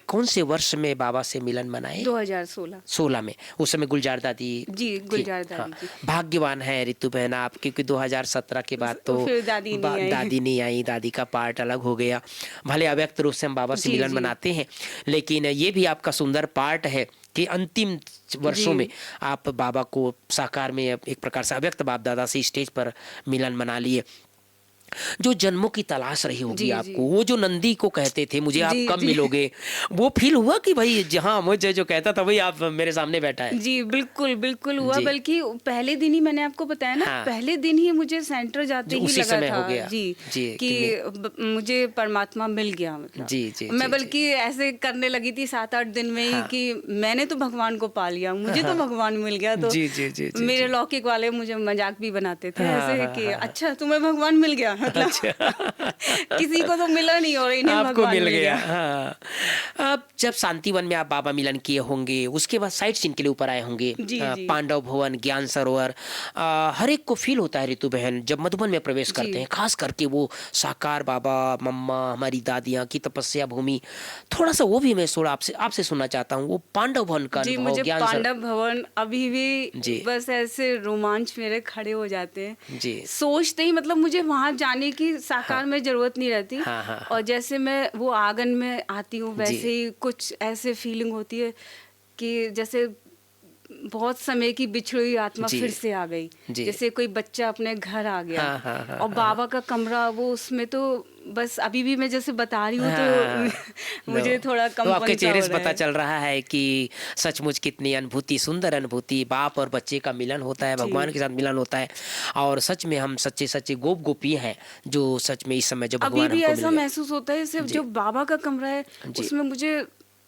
कौन से वर्ष में बाबा से मिलन मनाए? 2016। 16 में। उस समय गुलजार दादी जी, थी। गुलजार हाँ। दादी जी। भाग्यवान है रितु बहन आप, क्योंकि 2017 के बाद तो फिर दादी नहीं आई। दादी नहीं आई, दादी का पार्ट अलग हो गया। भले अव्यक्त रूप से हम बाबा से जी, मिलन जी। मनाते हैं, लेकिन ये भी आपका सुंदर पार्ट है कि अंतिम वर्षों जी। में आप बाबा को साकार में एक प्रकार से अव्यक्त बाप दादा से स्टेज पर मिलन मना लिए। जो जन्मों की तलाश रही होगी जी, आपको, जी। वो जो नंदी को कहते थे मुझे आप जी, कब जी। मिलोगे, वो फील हुआ कि भाई जहाँ मुझे जो कहता था वही आप मेरे सामने बैठा है? जी, बिल्कुल बिल्कुल हुआ। जी। बल्कि पहले दिन ही मैंने आपको बताया ना, हाँ। पहले दिन ही मुझे सेंटर जाते जो ही उसी लगा समय था। हो गया। जी, जी, कि मुझे परमात्मा मिल गया। मतलब जी, जी, मैं जी, बल्कि ऐसे करने लगी थी 7-8 दिन में ही हाँ। कि मैंने तो भगवान को पा लिया, मुझे तो भगवान मिल गया। तो जी, जी, जी, जी, मेरे जी। लौकिक वाले मुझे मजाक भी बनाते थे हाँ, ऐसे हाँ, कि हाँ। अच्छा तुम्हें भगवान मिल गया, मतलब किसी को तो मिला नहीं और इन्हें आपको भगवान मिल मिल गया। गया। हाँ। अब जब शांतिवन में आप बाबा मिलन किए होंगे, उसके बाद साइट सीन के लिए ऊपर आए होंगे। जी, जी। पांडव भवन, ज्ञान सरोवर, हर एक को फील होता है रितु बहन जब मधुबन में प्रवेश करते जी। हैं, खास करके वो साकार बाबा, मम्मा, हमारी दादियाँ की तपस्या भूमि। थोड़ा सा वो भी मैं थोड़ा आपसे सुनना चाहता हूँ, वो पांडव भवन का जी, अनुभव, मुझे ज्ञान सरोवर। पांडव भवन अभी भी जी। बस ऐसे रोमांच मेरे खड़े हो जाते हैं। जी। सोचते ही, मतलब मुझे वहां आने की साकार में जरूरत नहीं रहती। हाँ, हाँ, और जैसे मैं वो आंगन में आती हूँ वैसे जी। ही कुछ ऐसे फीलिंग होती है कि जैसे बहुत समय की बिछड़ी हुई आत्मा जी, फिर से आ गई, जी। जैसे कोई बच्चा अपने घर आ गया। हाँ, हाँ, हाँ, और हाँ, बाबा का कमरा वो उसमें तो बस अभी भी मैं जैसे बता रही हूँ हाँ, तो मुझे थोड़ा तो आपके कंपन सा चेहरे हो से रहा पता है। चल रहा है कि सचमुच कितनी अनुभूति, सुंदर अनुभूति, बाप और बच्चे का मिलन होता है, जी। भगवान के साथ मिलन होता है। और सच में हम सच्चे सच्चे गोप गोपी हैं, जो सच में इस समय जो अभी भगवान भी हमको मिल ऐसा गए। महसूस होता है सिर्फ जी, जो बाबा का कमरा है जी, उसमें मुझे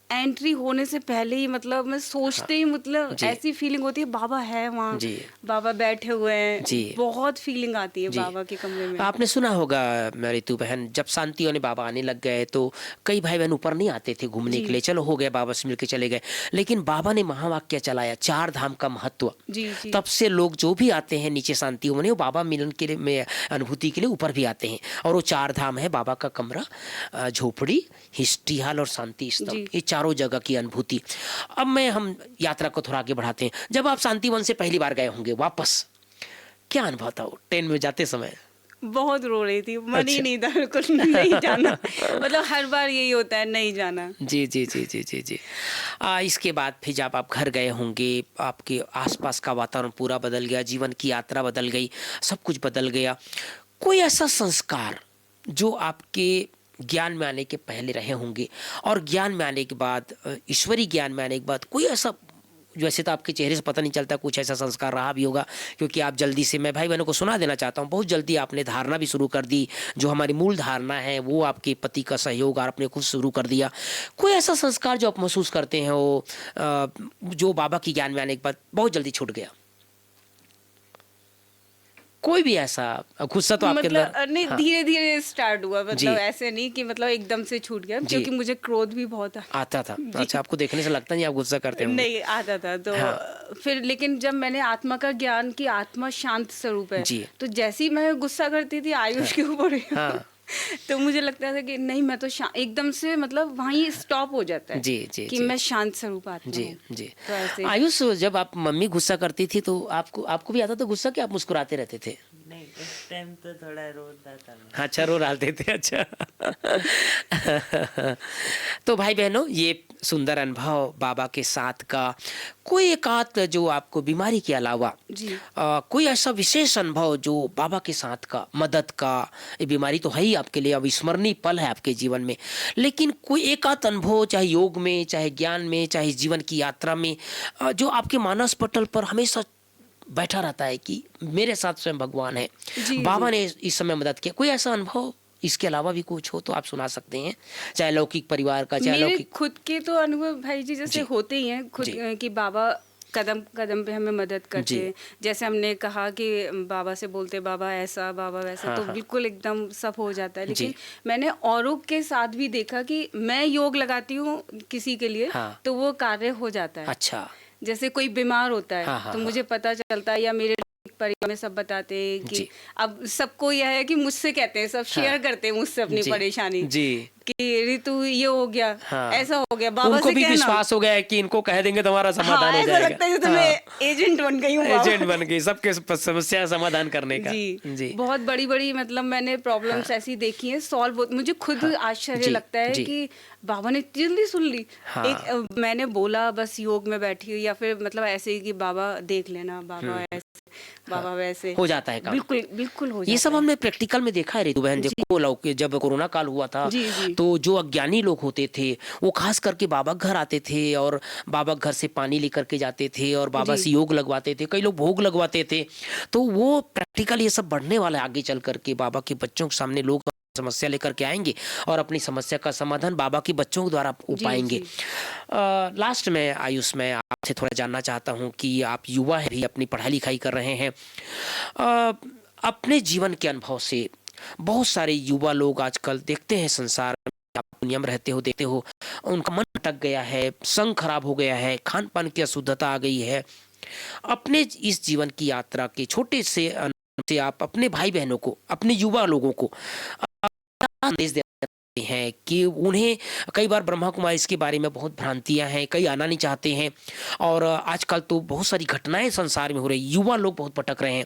एंट्री होने से पहले ही मतलब मैं सोचते ही मतलब जी, ऐसी फीलिंग होती है बाबा है वहाँ, जी, बाबा बैठे हुए हैं, जी, बहुत फीलिंग आती है जी। बाबा के कमरे में। आपने सुना होगा रितु बहन, जब शांति होने बाबा आने लग गए तो कई भाई बहन ऊपर नहीं आते थे घूमने जी के लिए, चलो हो गया बाबा से मिलके चले गए, लेकिन बाबा ने महावाक्य चलाया, चार धाम का महत्व। जी जी तब से लोग जो भी आते हैं नीचे शांति होने, वो बाबा मिलन के लिए में अनुभूति के लिए ऊपर भी आते हैं। और वो चार धाम है, बाबा का कमरा, झोपड़ी, हिस्ट्री हॉल और शांति स्तंभ, जी। ये चारों जगह की अनुभूति। अब हम यात्रा को थोड़ा आगे बढ़ाते हैं। जब आप शांतिवन से पहली बार गए होंगे वापस, क्या अनुभव था वो ट्रेन में जाते समय? बहुत रो रही थी, मन ही अच्छा। नहीं था बिल्कुल नहीं जाना। मतलब हर बार यही होता है नहीं जाना। जी जी जी जी जी जी। इसके बाद फिर जब आप घर गए होंगे, आपके आसपास का वातावरण पूरा बदल गया, जीवन की यात्रा बदल गई, सब कुछ बदल गया। कोई ऐसा संस्कार जो आपके ज्ञान में आने के पहले रहे होंगे और ज्ञान में आने के बाद, ईश्वरी ज्ञान में आने के बाद, कोई ऐसा, वैसे तो आपके चेहरे से पता नहीं चलता, कुछ ऐसा संस्कार रहा भी होगा, क्योंकि आप जल्दी से, मैं भाई बहनों को सुना देना चाहता हूँ, बहुत जल्दी आपने धारणा भी शुरू कर दी, जो हमारी मूल धारणा है वो आपके पति का सहयोग और आपने खुद शुरू कर दिया। कोई ऐसा संस्कार जो आप महसूस करते हैं वो जो बाबा की ज्ञान में आने के बाद बहुत जल्दी छूट गया? कोई भी ऐसा गुस्सा तो आपके मतलब अंदर? नहीं, हाँ, धीरे धीरे स्टार्ट हुआ, जी। मतलब ऐसे नहीं कि मतलब एकदम से छूट गया, जी। क्योंकि मुझे क्रोध भी बहुत आता था। अच्छा, आपको देखने से लगता नहीं आप गुस्सा करते होंगे। नहीं आता था तो हाँ। फिर लेकिन जब मैंने आत्मा का ज्ञान की आत्मा शांत स्वरूप है, जी। तो जैसे ही मैं गुस्सा करती थी आयुष के ऊपर हाँ। तो मुझे लगता था कि नहीं मैं तो एकदम से मतलब वहीं स्टॉप हो जाता है जी जी कि जी मैं शांत स्वरूप आत्मा जी हूँ। जी। तो ऐसे आयुष, जब आप मम्मी गुस्सा करती थी तो आपको भी आता था गुस्सा, कि आप मुस्कुराते रहते थे? नहीं, उस टाइम तो थोड़ा रोता था मैं। अच्छा, रो डालते थे। अच्छा। तो भाई बहनों, ये सुंदर अनुभव बाबा के साथ का, कोई एक आध जो आपको बीमारी के अलावा जी कोई ऐसा विशेष अनुभव जो बाबा के साथ का, मदद का, ये बीमारी तो है ही आपके लिए अविस्मरणीय पल है आपके जीवन में, लेकिन कोई एक आध अनुभव, चाहे योग में, चाहे ज्ञान में, चाहे जीवन की यात्रा में, जो आपके मानस पटल पर हमेशा बैठा रहता है कि मेरे साथ स्वयं भगवान है, जी बाबा जी। ने इस समय मदद किया, कोई ऐसा अनुभव? इसके अलावा भी कुछ हो तो आप सुना सकते हैं, चाहे लौकिक परिवार का, चाहे मेरे लौकिक। खुद के तो अनुभव भाई जी जैसे जी। होते ही हैं खुद, जी। कि बाबा कदम कदम पे हमें मदद करते जी। हैं। जैसे हमने कहा कि बाबा से बोलते बाबा ऐसा बाबा वैसा, हाँ, तो हाँ। बिल्कुल एकदम सब हो जाता है। लेकिन जी। मैंने औरों के साथ भी देखा कि मैं योग लगाती हूँ किसी के लिए, हाँ। तो वो कार्य हो जाता है। अच्छा। जैसे कोई बीमार होता है हाँ, हाँ, तो हाँ। मुझे पता चलता है, या मेरे परिवार में सब बताते हैं कि जी। अब सबको यह है कि मुझसे कहते हैं, सब शेयर करते हैं मुझसे अपनी जी। परेशानी जी। कि ऋतु ये हो गया, हाँ। ऐसा हो गया, बाबा उनको से भी कहना। विश्वास हो गया है कि इनको कह देंगे तुम्हारा समाधान हाँ, हो ऐसा जाएगा। लगता है जैसे मैं एजेंट बन गई हूँ बाबा। एजेंट बन गई सबके समस्या का समाधान करने का। जी जी। बहुत बड़ी बड़ी मतलब मैंने प्रॉब्लम्स ऐसी देखी हैं सॉल्व, मुझे खुद आश्चर्य जी, लगता है जी। कि बाबा ने इतनी जल्दी सुन ली। हाँ। एक मैंने बोला बस योग में बैठी हुई, या फिर मतलब ऐसे ही कि बाबा देख लेना, बाबा ऐसे बाबा वैसे हो जाता है काम। बिल्कुल बिल्कुल हो जाता ये सब है। हमने प्रैक्टिकल में देखा है रितु बहन। जब कोरोना काल हुआ था, जी, जी। तो जो अज्ञानी लोग होते थे वो खास करके बाबा घर आते थे और बाबा घर से पानी लेकर के जाते थे और बाबा जी। से योग लगवाते थे, कई लोग भोग लगवाते थे। तो वो प्रैक्टिकल ये सब बढ़ने वाला है आगे चल करके। बाबा के बच्चों के सामने लोग समस्या लेकर के आएंगे और अपनी समस्या का समाधान बाबा के बच्चों के द्वारा हो जी, पाएंगे। जी। लास्ट में आयुष, मैं आपसे थोड़ा जानना चाहता हूँ कि आप युवा है भी, अपनी पढ़ाई लिखाई कर रहे हैं, अपने जीवन के अनुभव से बहुत सारे युवा लोग आजकल देखते हैं संसार में, आप दुनिया में रहते हो, देखते हो, उनका मन भटक गया है, संग खराब हो गया है, खान पान की अशुद्धता आ गई है। अपने इस जीवन की यात्रा के छोटे से अनुभव से आप अपने भाई बहनों को, अपने युवा लोगों को क्या संदेश देते हैं कि उन्हें, कई बार ब्रह्मा कुमारी इसके बारे में बहुत भ्रांतियां हैं, कई आना नहीं चाहते हैं, और आजकल तो बहुत सारी घटनाएं संसार में हो रही, युवा लोग बहुत भटक रहे हैं।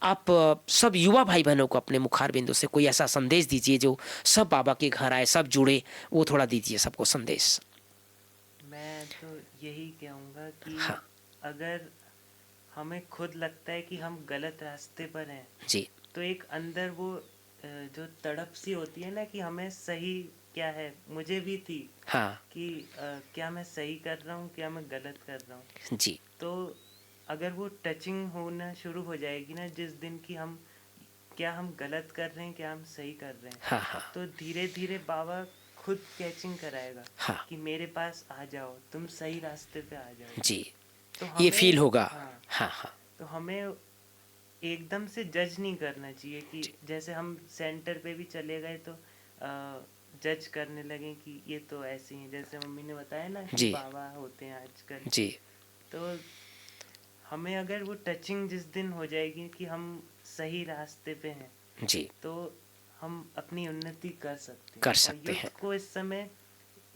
आप सब युवा भाई बहनों को अपने मुखार बिंदु से कोई ऐसा संदेश दीजिए जो सब बाबा के घर आए, सब जुड़े, वो थोड़ा दीजिए सबको संदेश। मैं तो यही कहूँगा कि हाँ अगर हमें खुद लगता है कि हम गलत रास्ते पर हैं, जी, तो एक अंदर वो जो तड़प सी होती है ना कि हमें सही क्या है, मुझे भी थी हाँ कि क्या मैं सही कर रहा हूँ, क्या मैं गलत कर रहा हूँ। जी, तो अगर वो टचिंग होना शुरू हो जाएगी ना जिस दिन की हम क्या हम गलत कर रहे हैं, क्या हम सही कर रहे हैं, हाँ हाँ तो धीरे धीरे बाबा खुद कैचिंग कराएगा हाँ कि मेरे पास आ जाओ, तुम सही रास्ते पे आ जाओ। जी, तो ये हमें फील होगा। हाँ, हाँ हाँ तो हमें एकदम से जज नहीं करना चाहिए कि जैसे हम सेंटर पे भी चले गए तो जज करने लगे कि ये तो ऐसे ही, जैसे मम्मी ने बताया ना कि जी बाबा होते हैं आजकल। जी तो हमें अगर वो टचिंग जिस दिन हो जाएगी कि हम सही रास्ते पे हैं, जी, तो हम अपनी उन्नति कर सकते हैं। कर और सकते हैं। यूथ को इस समय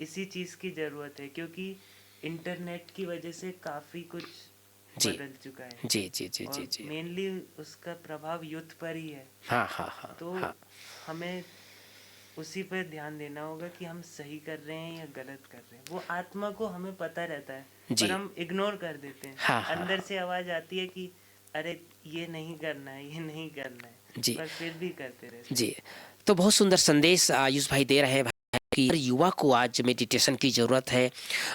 इसी चीज़ की ज़रूरत है, क्योंकि इंटरनेट की वजह से काफ़ी कुछ जी बदल चुका है जी जी जी जी और जी, मेनली उसका प्रभाव यूथ पर ही है। हाँ हाँ हाँ तो हाँ हमें उसी पर ध्यान देना होगा कि हम सही कर रहे हैं या गलत कर रहे हैं। वो आत्मा को हमें पता रहता है जी, पर हम इग्नोर कर देते हैं। हाँ हाँ अंदर हाँ से आवाज़ आती है कि अरे ये नहीं करना है, ये नहीं करना है, जी पर फिर भी करते रहते हैं। जी। तो बहुत सुंदर संदेश आयुष भाई दे रहे हैं भाई कि हर युवा को आज मेडिटेशन की ज़रूरत है,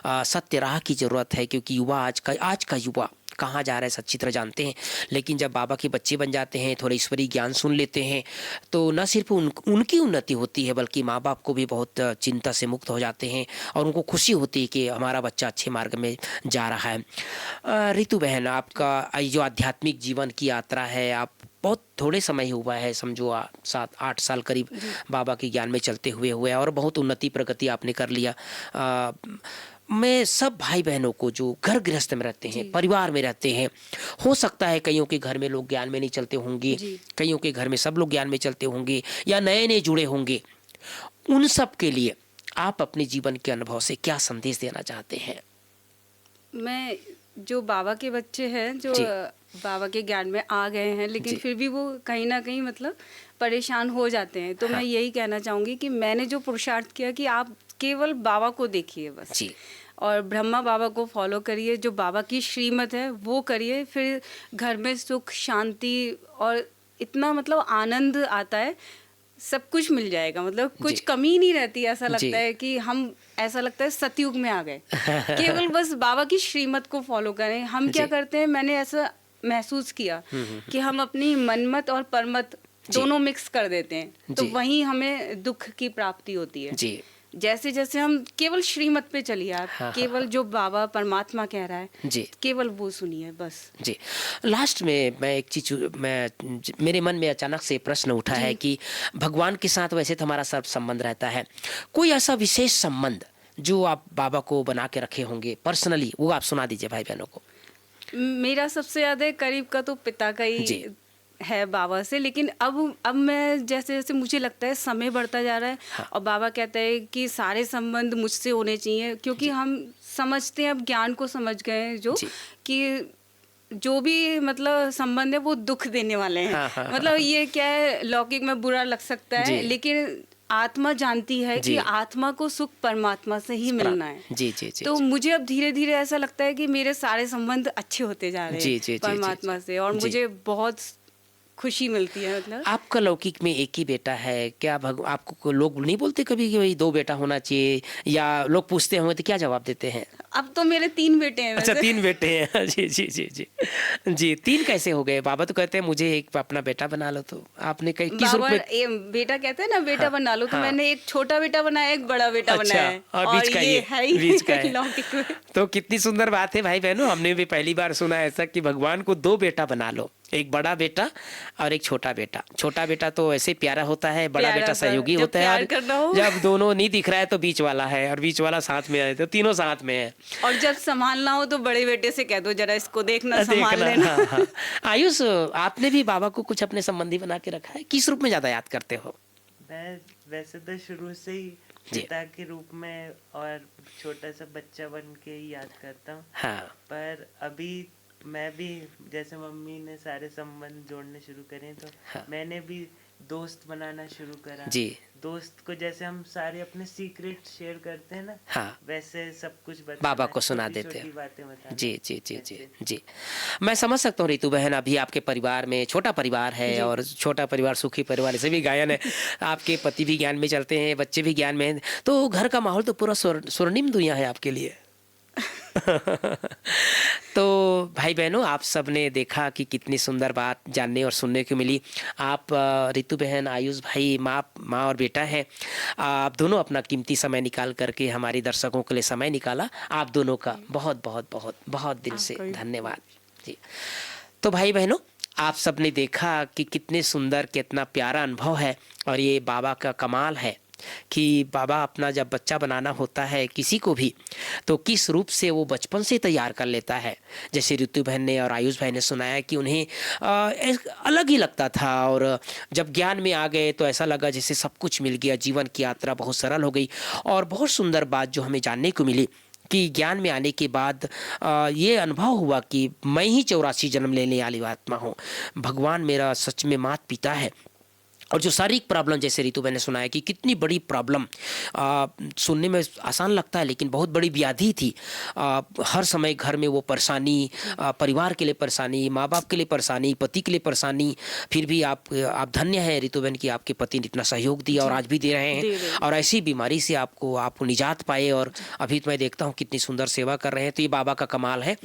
सत्य राह की ज़रूरत है, क्योंकि युवा आज का युवा कहाँ जा रहा है सच्ची तरह जानते हैं। लेकिन जब बाबा के बच्चे बन जाते हैं, थोड़े ईश्वरीय ज्ञान सुन लेते हैं, तो न सिर्फ उनकी उन्नति होती है बल्कि माँ बाप को भी बहुत चिंता से मुक्त हो जाते हैं और उनको खुशी होती है कि हमारा बच्चा अच्छे मार्ग में जा रहा है। रितु बहन, आपका ये जो आध्यात्मिक जीवन की यात्रा है, आप बहुत थोड़े समय ही हुआ है, समझो 7-8 साल करीब जी बाबा के ज्ञान में चलते हुए और बहुत उन्नति प्रगति आपने कर लिया। मैं सब भाई बहनों को जो घर गृहस्थ में रहते हैं, जी परिवार में रहते हैं, हो सकता है कईयों के घर में लोग ज्ञान में नहीं चलते होंगे, जी कईयों के घर में सब लोग ज्ञान में चलते होंगे या नए नए जुड़े होंगे, उन सब के लिए आप अपने जीवन के अनुभव से क्या संदेश देना चाहते हैं? मैं जो बाबा के बच्चे हैं जो जी बाबा के ज्ञान में आ गए हैं लेकिन जी, फिर भी वो कहीं ना कहीं मतलब परेशान हो जाते हैं, तो हाँ, मैं यही कहना चाहूँगी कि मैंने जो पुरुषार्थ किया कि आप केवल बाबा को देखिए बस, जी और ब्रह्मा बाबा को फॉलो करिए, जो बाबा की श्रीमत है वो करिए, फिर घर में सुख शांति और इतना मतलब आनंद आता है, सब कुछ मिल जाएगा, मतलब कुछ जी कमी नहीं रहती। ऐसा जी लगता है कि हम ऐसा लगता है सतयुग में आ गए। केवल बस बाबा की श्रीमत को फॉलो करें। हम क्या जी, करते हैं, मैंने ऐसा महसूस किया कि हम अपनी मनमत और परमत जी दोनों मिक्स कर देते हैं, तो जी वहीं हमें दुख की प्राप्ति होती है। जी, जैसे जैसे हम केवल श्रीमत पे चलिए, आप हाँ हाँ केवल जो बाबा परमात्मा कह रहा है जी केवल वो सुनिए बस। जी। लास्ट में मैं एक चीज मेरे मन में अचानक से प्रश्न उठा है जी कि भगवान के साथ वैसे तो हमारा सब संबंध रहता है, कोई ऐसा विशेष संबंध जो आप बाबा को बना के रखे होंगे पर्सनली, वो आप सुना दीजिए भाई बहनों को। मेरा सबसे ज़्यादा करीब का तो पिता का जी ही है बाबा से, लेकिन अब मैं जैसे जैसे मुझे लगता है समय बढ़ता जा रहा है हाँ और बाबा कहते हैं कि सारे संबंध मुझसे होने चाहिए, क्योंकि जी हम समझते हैं, अब ज्ञान को समझ गए हैं जो जी, कि जो भी मतलब संबंध है वो दुख देने वाले हैं। हाँ हाँ हाँ मतलब ये क्या है, लौकिक में बुरा लग सकता जी है लेकिन आत्मा जानती है कि जी, आत्मा को सुख परमात्मा से ही मिलना है। जी जी जी तो जी मुझे अब धीरे धीरे ऐसा लगता है कि मेरे सारे संबंध अच्छे होते जा रहे जी हैं जी जी जी परमात्मा से, और जी। मुझे बहुत खुशी मिलती है। मतलब आपका लौकिक में एक ही बेटा है क्या? आपको लोग नहीं बोलते कभी कि भाई 2 बेटा होना चाहिए, या लोग पूछते होंगे तो क्या जवाब देते हैं? अब तो मेरे 3 बेटे हैं अच्छा, वैसे। 3 बेटे हैं। जी, जी, जी, जी। जी, 3 कैसे हो गए? बाबा तो कहते हैं मुझे एक अपना बेटा बना लो, तो आपने किस रूप बाबा में? ये बेटा कहते हैं ना, बेटा हाँ, बना लो, तो हाँ। मैंने एक छोटा बेटा बनाया, एक बड़ा बेटा अच्छा, बनाया है, और और बीच का ये है ही बीच का है। लौकिक में। तो कितनी सुंदर बात है भाई बहनों, हमने भी पहली बार सुना है ऐसा कि भगवान को 2 बेटा बना लो, एक बड़ा बेटा और एक छोटा बेटा। छोटा बेटा तो ऐसे प्यारा होता है, बड़ा प्यारा बेटा सा सहयोगी जब होता है, प्यार और करना हो जब दोनों नहीं दिख रहा है तो बीच वाला है, और बीच वाला साथ में है, तो तीनों साथ में है। और जब संभालना हो तो बड़े बेटे से कह दो जरा इसको देखना, संभाल देखना, लेना। हाँ हाँ। आयुष, आपने भी बाबा को कुछ अपने संबंधी बना के रखा है, किस रूप में ज्यादा याद करते हो? मैं वैसे तो शुरू से ही जी पिता के रूप में और छोटा सा बच्चा बन के ही याद करता हूँ, हाँ पर अभी मैं भी जैसे मम्मी ने सारे संबंध जोड़ने शुरू करे तो हाँ। मैंने भी दोस्त बनाना शुरू करा। जी। दोस्त को जैसे हम सारे अपने सीक्रेट शेयर करते हैं ना, हाँ। वैसे सब कुछ बताना, बाबा को सुना छोटी देते छोटी हैं। बातें बताना। जी जी जी जी ऐसे। जी। मैं समझ सकता हूँ रितु बहन, अभी आपके परिवार में छोटा परिवार है जी। और छोटा परिवार सुखी परिवार, ऐसे भी गायन है। आपके पति भी ज्ञान में चलते हैं, बच्चे भी ज्ञान में हैं, तो घर का माहौल तो पूरा स्वर्णिम दुनिया है आपके लिए। तो भाई बहनों, आप सब ने देखा कि कितनी सुंदर बात जानने और सुनने को मिली। आप रितु बहन, आयुष भाई, माँ और बेटा हैं। आप दोनों अपना कीमती समय निकाल करके हमारे दर्शकों के लिए समय निकाला। आप दोनों का बहुत बहुत बहुत बहुत दिल से आपका भी धन्यवाद जी। तो भाई बहनों, आप सब ने देखा कि कितने सुंदर, कितना प्यारा अनुभव है। और ये बाबा का कमाल है कि बाबा अपना जब बच्चा बनाना होता है किसी को भी, तो किस रूप से वो बचपन से तैयार कर लेता है। जैसे ऋतु बहन ने और आयुष भाई ने सुनाया कि उन्हें एक अलग ही लगता था, और जब ज्ञान में आ गए तो ऐसा लगा जैसे सब कुछ मिल गया, जीवन की यात्रा बहुत सरल हो गई। और बहुत सुंदर बात जो हमें जानने को मिली कि ज्ञान में आने के बाद ये अनुभव हुआ कि मैं ही 84 जन्म लेने वाली आत्मा हूँ। भगवान मेरा सच में माता पिता है। और जो शारीरिक प्रॉब्लम, जैसे रितु बहन ने सुनाया कि कितनी बड़ी प्रॉब्लम, सुनने में आसान लगता है लेकिन बहुत बड़ी व्याधि थी। हर समय घर में वो परेशानी, परिवार के लिए परेशानी, माँ बाप के लिए परेशानी, पति के लिए परेशानी। फिर भी आप धन्य हैं रितु बहन कि आपके पति ने इतना सहयोग दिया और आज भी दे रहे हैं, और ऐसी बीमारी से आपको निजात पाए। और अभी तो मैं देखता हूँ कितनी सुंदर सेवा कर रहे हैं। तो ये बाबा का कमाल है।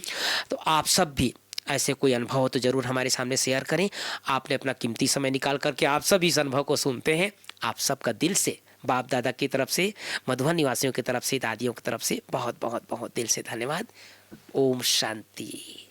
तो आप सब भी ऐसे कोई अनुभव हो तो जरूर हमारे सामने शेयर करें। आपने अपना कीमती समय निकाल करके आप सब इस अनुभव को सुनते हैं। आप सबका दिल से, बाप दादा की तरफ से, मधुबन निवासियों की तरफ से, दादियों की तरफ से बहुत बहुत बहुत दिल से धन्यवाद। ओम शांति।